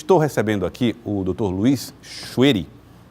estou recebendo aqui o Dr. Luiz Chueri,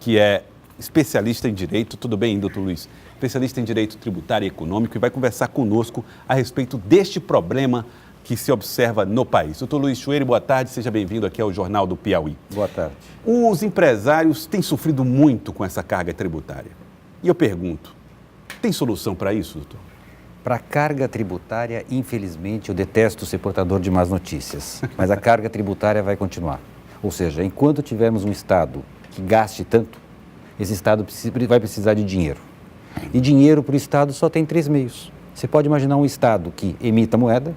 que é especialista em Direito. Tudo bem, doutor Luiz? Especialista em Direito Tributário e Econômico e vai conversar conosco a respeito deste problema que se observa no país. Doutor Luiz Chueri, boa tarde, seja bem-vindo aqui ao Jornal do Piauí. Boa tarde. Os empresários têm sofrido muito com essa carga tributária. E eu pergunto, tem solução para isso, doutor? Para a carga tributária, infelizmente, eu detesto ser portador de más notícias, mas a carga tributária vai continuar. Ou seja, enquanto tivermos um Estado que gaste tanto, esse Estado vai precisar de dinheiro. E dinheiro para o Estado só tem 3 meios. Você pode imaginar um Estado que emita moeda,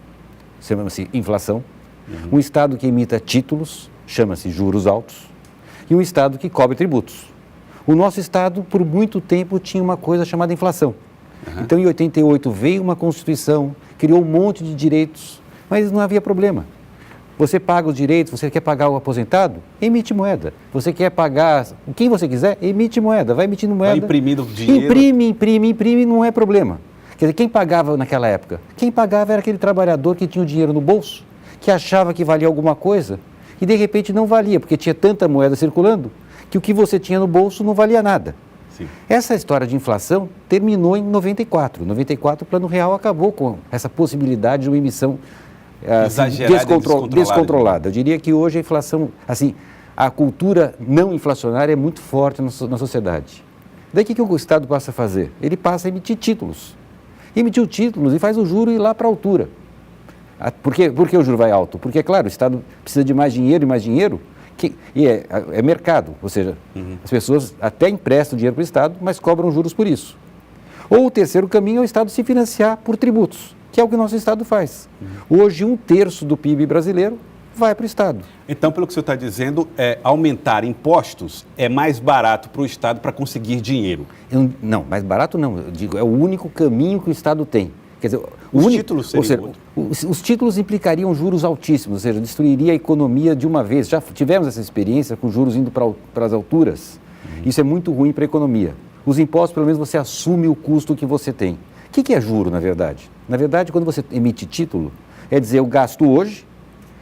chama-se inflação, um Estado que emita títulos, chama-se juros altos, e um Estado que cobre tributos. O nosso Estado, por muito tempo, tinha uma coisa chamada inflação. Então, em 88, veio uma Constituição, criou um monte de direitos, mas não havia problema. Você paga os direitos, você quer pagar o aposentado? Emite moeda. Você quer pagar quem você quiser? Emite moeda. Vai emitindo moeda. Vai imprimindo dinheiro. Imprime, não é problema. Quer dizer, quem pagava naquela época? Quem pagava era aquele trabalhador que tinha o dinheiro no bolso, que achava que valia alguma coisa e, de repente, não valia, porque tinha tanta moeda circulando que o que você tinha no bolso não valia nada. Sim. Essa história de inflação terminou em 94. Em 94, o Plano Real acabou com essa possibilidade de uma emissão descontrolada. Eu diria que hoje a inflação, assim, a cultura não inflacionária é muito forte na sociedade. Daí o que o Estado passa a fazer? Ele passa a emitir títulos. Emitiu títulos e faz o juro ir lá para a altura. Por que o juro vai alto? Porque, claro, o Estado precisa de mais dinheiro e mais dinheiro. E é mercado, ou seja, as pessoas até emprestam dinheiro para o Estado, mas cobram juros por isso. Ou o terceiro caminho é o Estado se financiar por tributos, que é o que o nosso Estado faz. Hoje, 1/3 do PIB brasileiro vai para o Estado. Então, pelo que o senhor está dizendo, aumentar impostos é mais barato para o Estado para conseguir dinheiro? Não, mais barato não. Eu digo, é o único caminho que o Estado tem. Quer dizer, títulos seriam os títulos implicariam juros altíssimos, ou seja, destruiria a economia de uma vez. Já tivemos essa experiência com juros indo para as alturas. Isso é muito ruim para a economia. Os impostos, pelo menos, você assume o custo que você tem. O que é juro, na verdade? Na verdade, quando você emite título, é dizer, eu gasto hoje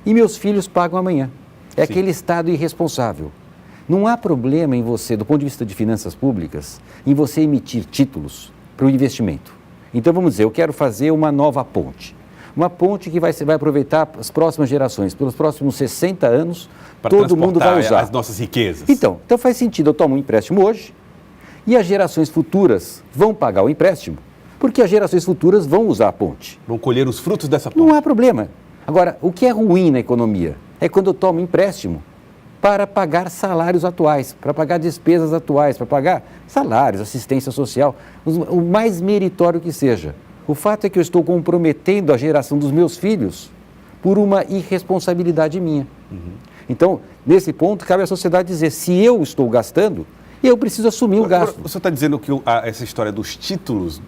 e meus filhos pagam amanhã. É Sim. Aquele Estado irresponsável. Não há problema em você, do ponto de vista de finanças públicas, em você emitir títulos para o investimento. Então, vamos dizer, eu quero fazer uma nova ponte. Uma ponte que vai aproveitar as próximas gerações, pelos próximos 60 anos, para todo mundo vai usar. As nossas riquezas. Então faz sentido, eu tomo um empréstimo hoje e as gerações futuras vão pagar o empréstimo, porque as gerações futuras vão usar a ponte. Vão colher os frutos dessa ponte. Não há problema. Agora, o que é ruim na economia é quando eu tomo empréstimo para pagar salários atuais, para pagar despesas atuais, para pagar salários, assistência social, o mais meritório que seja. O fato é que eu estou comprometendo a geração dos meus filhos por uma irresponsabilidade minha. Então, nesse ponto, cabe à sociedade dizer, se eu estou gastando, eu preciso assumir o gasto. O senhor está dizendo que essa história dos títulos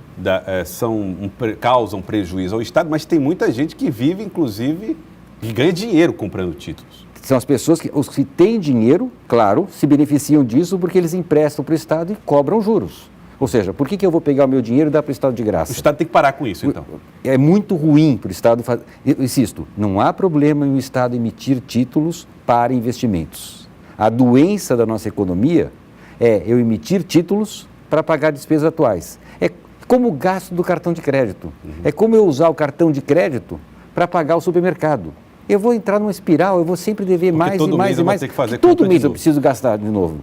causam prejuízo ao Estado, mas tem muita gente que vive, inclusive, e ganha dinheiro comprando títulos. São as pessoas os que têm dinheiro, claro, se beneficiam disso porque eles emprestam para o Estado e cobram juros. Ou seja, por que eu vou pegar o meu dinheiro e dar para o Estado de graça? O Estado tem que parar com isso, então. É muito ruim para o Estado fazer. Eu insisto, não há problema em o Estado emitir títulos para investimentos. A doença da nossa economia é eu emitir títulos para pagar despesas atuais. É como o gasto do cartão de crédito. É como eu usar o cartão de crédito para pagar o supermercado. Eu vou entrar numa espiral, eu vou sempre dever mais e mais e mais. Todo mês eu preciso gastar de novo.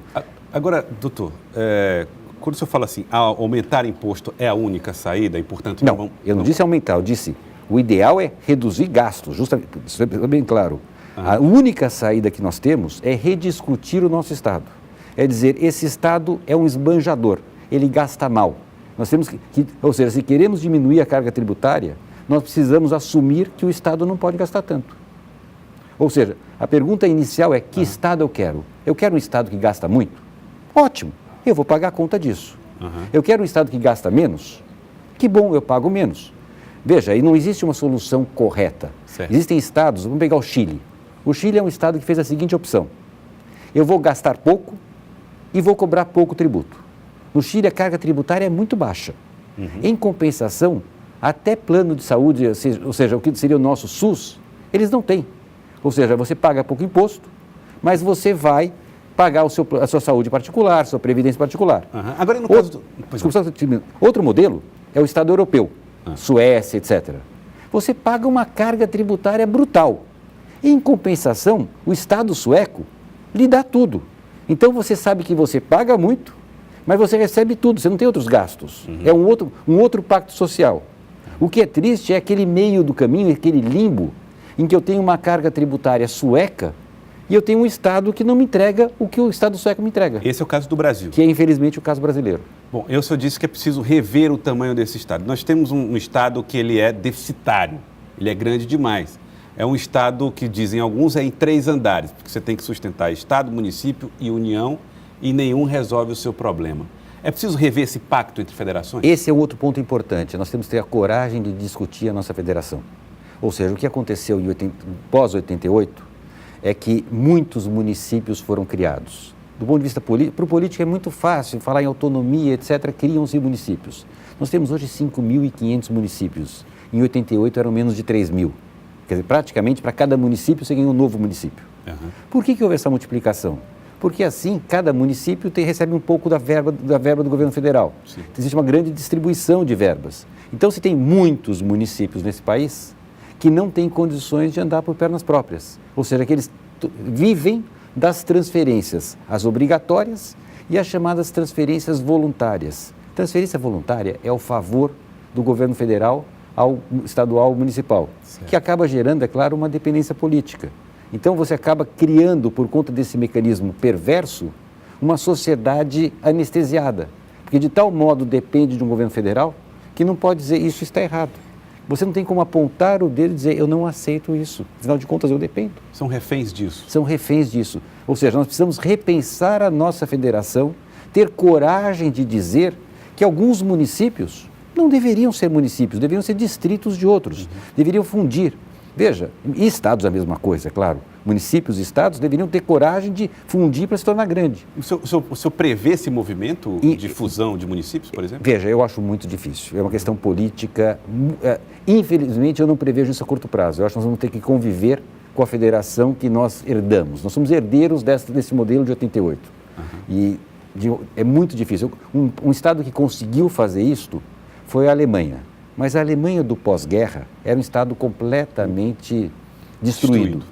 Agora, doutor, quando o senhor fala assim, aumentar imposto é a única saída e, portanto... Não, eu não disse aumentar, eu disse o ideal é reduzir gastos, justamente, isso é bem claro. A única saída que nós temos é rediscutir o nosso Estado. É dizer, esse Estado é um esbanjador, ele gasta mal. Nós temos ou seja, se queremos diminuir a carga tributária, nós precisamos assumir que o Estado não pode gastar tanto. Ou seja, a pergunta inicial é que Estado eu quero? Eu quero um Estado que gasta muito? Ótimo, eu vou pagar a conta disso. Eu quero um Estado que gasta menos? Que bom, eu pago menos. Veja, aí não existe uma solução correta. Certo. Existem estados, vamos pegar o Chile. O Chile é um estado que fez a seguinte opção. Eu vou gastar pouco e vou cobrar pouco tributo. No Chile a carga tributária é muito baixa. Em compensação, até plano de saúde, ou seja, o que seria o nosso SUS, eles não têm. Ou seja, você paga pouco imposto, mas você vai pagar a sua saúde particular, sua previdência particular. Agora, no caso do... Outro modelo é o Estado europeu, Suécia, etc. Você paga uma carga tributária brutal. Em compensação, o Estado sueco lhe dá tudo. Então, você sabe que você paga muito, mas você recebe tudo, você não tem outros gastos. É um outro pacto social. O que é triste é aquele meio do caminho, aquele limbo, em que eu tenho uma carga tributária sueca e eu tenho um Estado que não me entrega o que o Estado sueco me entrega. Esse é o caso do Brasil. Que é, infelizmente, o caso brasileiro. Bom, o senhor disse que é preciso rever o tamanho desse Estado. Nós temos um Estado que ele é deficitário, ele é grande demais. É um Estado que, dizem alguns, é em 3 andares, porque você tem que sustentar Estado, município e União, e nenhum resolve o seu problema. É preciso rever esse pacto entre federações? Esse é um outro ponto importante. Nós temos que ter a coragem de discutir a nossa federação. Ou seja, o que aconteceu pós-88 é que muitos municípios foram criados. Do ponto de vista político, para o político é muito fácil falar em autonomia, etc., criam-se municípios. Nós temos hoje 5.500 municípios. Em 88 eram menos de 3.000. Quer dizer, praticamente para cada município você ganha um novo município. Por que houve essa multiplicação? Porque assim cada município recebe um pouco da verba do governo federal. Sim. Existe uma grande distribuição de verbas. Então se tem muitos municípios nesse país que não têm condições de andar por pernas próprias. Ou seja, que eles vivem das transferências, as obrigatórias e as chamadas transferências voluntárias. Transferência voluntária é o favor do governo federal ao estadual, municipal, certo, que acaba gerando, é claro, uma dependência política. Então você acaba criando, por conta desse mecanismo perverso, uma sociedade anestesiada, porque de tal modo depende de um governo federal que não pode dizer isso está errado. Você não tem como apontar o dedo e dizer eu não aceito isso, afinal de contas eu dependo. São reféns disso. São reféns disso. Ou seja, nós precisamos repensar a nossa federação, ter coragem de dizer que alguns municípios não deveriam ser municípios, deveriam ser distritos de outros, deveriam fundir. Veja, e estados a mesma coisa, é claro. Municípios e estados deveriam ter coragem de fundir para se tornar grande. O senhor prevê esse movimento de fusão de municípios, por exemplo? Veja, eu acho muito difícil. É uma questão política. Infelizmente, eu não prevejo isso a curto prazo. Eu acho que nós vamos ter que conviver com a federação que nós herdamos. Nós somos herdeiros desse modelo de 88. É muito difícil. Um estado que conseguiu fazer isto foi a Alemanha. Mas a Alemanha do pós-guerra era um estado completamente destruído.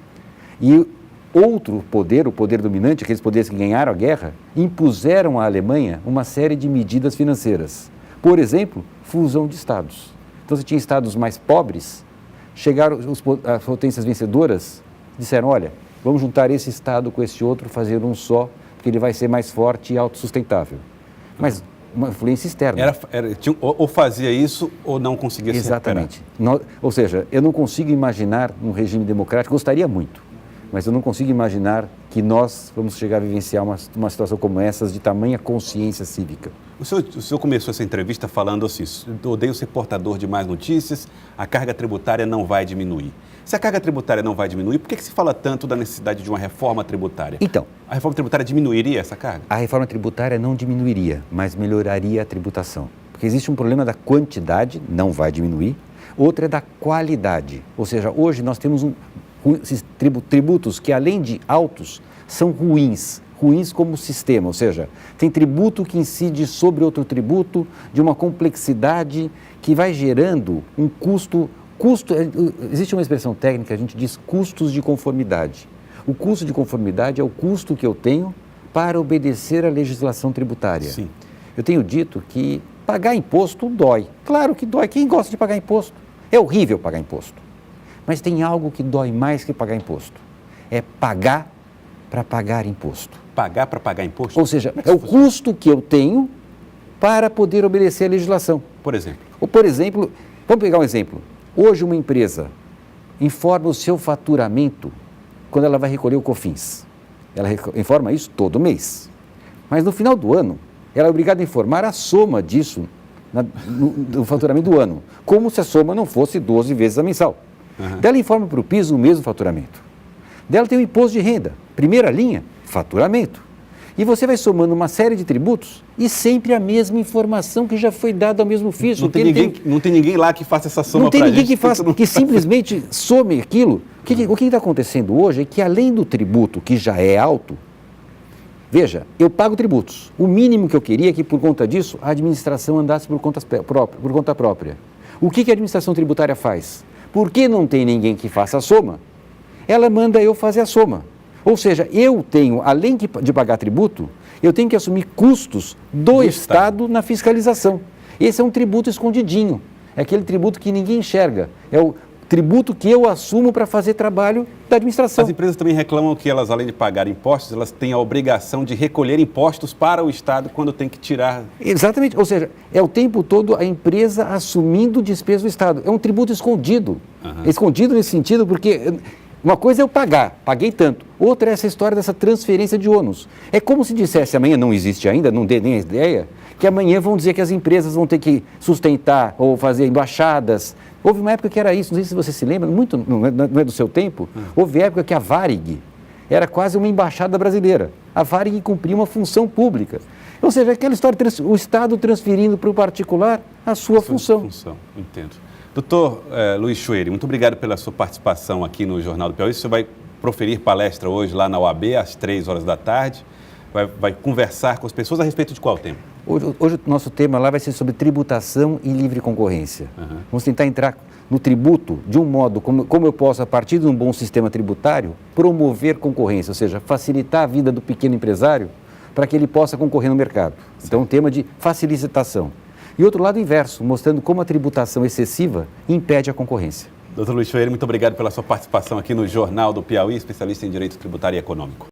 E outro poder, o poder dominante, aqueles poderes que ganharam a guerra, impuseram à Alemanha uma série de medidas financeiras. Por exemplo, fusão de estados. Então, você tinha estados mais pobres, chegaram as potências vencedoras, disseram, olha, vamos juntar esse estado com esse outro, fazer um só, porque ele vai ser mais forte e autossustentável. Mas uma influência externa. Ou fazia isso ou não conseguia se recuperar. Exatamente. Ou seja, eu não consigo imaginar um regime democrático, gostaria muito, mas eu não consigo imaginar que nós vamos chegar a vivenciar uma situação como essa de tamanha consciência cívica. O senhor começou essa entrevista falando assim, odeio ser portador de más notícias, a carga tributária não vai diminuir. Se a carga tributária não vai diminuir, por que se fala tanto da necessidade de uma reforma tributária? Então, a reforma tributária diminuiria essa carga? A reforma tributária não diminuiria, mas melhoraria a tributação. Porque existe um problema da quantidade, não vai diminuir, outra é da qualidade. Ou seja, hoje nós temos tributos que, além de altos, são ruins como sistema, ou seja, tem tributo que incide sobre outro tributo, de uma complexidade que vai gerando um custo, existe uma expressão técnica, a gente diz custos de conformidade. O custo de conformidade é o custo que eu tenho para obedecer à legislação tributária. Sim. Eu tenho dito que pagar imposto dói. Claro que dói, quem gosta de pagar imposto? É horrível pagar imposto. Mas tem algo que dói mais que pagar imposto. É pagar para pagar imposto. Pagar para pagar imposto? Ou seja, é o custo que eu tenho para poder obedecer à legislação. Por exemplo? Ou, por exemplo, vamos pegar um exemplo. Hoje uma empresa informa o seu faturamento quando ela vai recolher o COFINS. Ela informa isso todo mês. Mas no final do ano, ela é obrigada a informar a soma disso no faturamento do ano, como se a soma não fosse 12 vezes a mensal. Daí ela informa para o PIS o mesmo faturamento. Daí ela tem o imposto de renda. Primeira linha, faturamento. E você vai somando uma série de tributos e sempre a mesma informação que já foi dada ao mesmo fisco. Não tem ninguém lá que faça essa soma para a gente. Não tem ninguém que simplesmente some aquilo. O que está acontecendo hoje é que, além do tributo, que já é alto, veja, eu pago tributos. O mínimo que eu queria é que, por conta disso, a administração andasse por conta própria. O que a administração tributária faz? Porque não tem ninguém que faça a soma, ela manda eu fazer a soma. Ou seja, eu tenho, além de pagar tributo, eu tenho que assumir custos do Estado na fiscalização. Esse é um tributo escondidinho. É aquele tributo que ninguém enxerga. É o tributo que eu assumo para fazer trabalho da administração. As empresas também reclamam que elas, além de pagar impostos, elas têm a obrigação de recolher impostos para o Estado quando tem que tirar. Exatamente. Ou seja, é o tempo todo a empresa assumindo despesa do Estado. É um tributo escondido. É escondido nesse sentido porque uma coisa é eu paguei tanto. Outra é essa história dessa transferência de ônus. É como se dissesse amanhã, não existe ainda, não dê nem a ideia, que amanhã vão dizer que as empresas vão ter que sustentar ou fazer embaixadas. Houve uma época que era isso, não sei se você se lembra, não é do seu tempo, houve época que a Varig era quase uma embaixada brasileira. A Varig cumpria uma função pública. Ou seja, aquela história, o Estado transferindo para o particular a sua função. Entendo. Doutor Luiz Choueiri, muito obrigado pela sua participação aqui no Jornal do Piauí. Você vai proferir palestra hoje lá na UAB, às 15h. Vai conversar com as pessoas a respeito de qual tema? Hoje o nosso tema lá vai ser sobre tributação e livre concorrência. Vamos tentar entrar no tributo de um modo como eu posso, a partir de um bom sistema tributário, promover concorrência, ou seja, facilitar a vida do pequeno empresário para que ele possa concorrer no mercado. Então, um tema de facilitação. E outro lado inverso, mostrando como a tributação excessiva impede a concorrência. Doutor Luiz Choueiri, muito obrigado pela sua participação aqui no Jornal do Piauí, especialista em Direito Tributário e Econômico.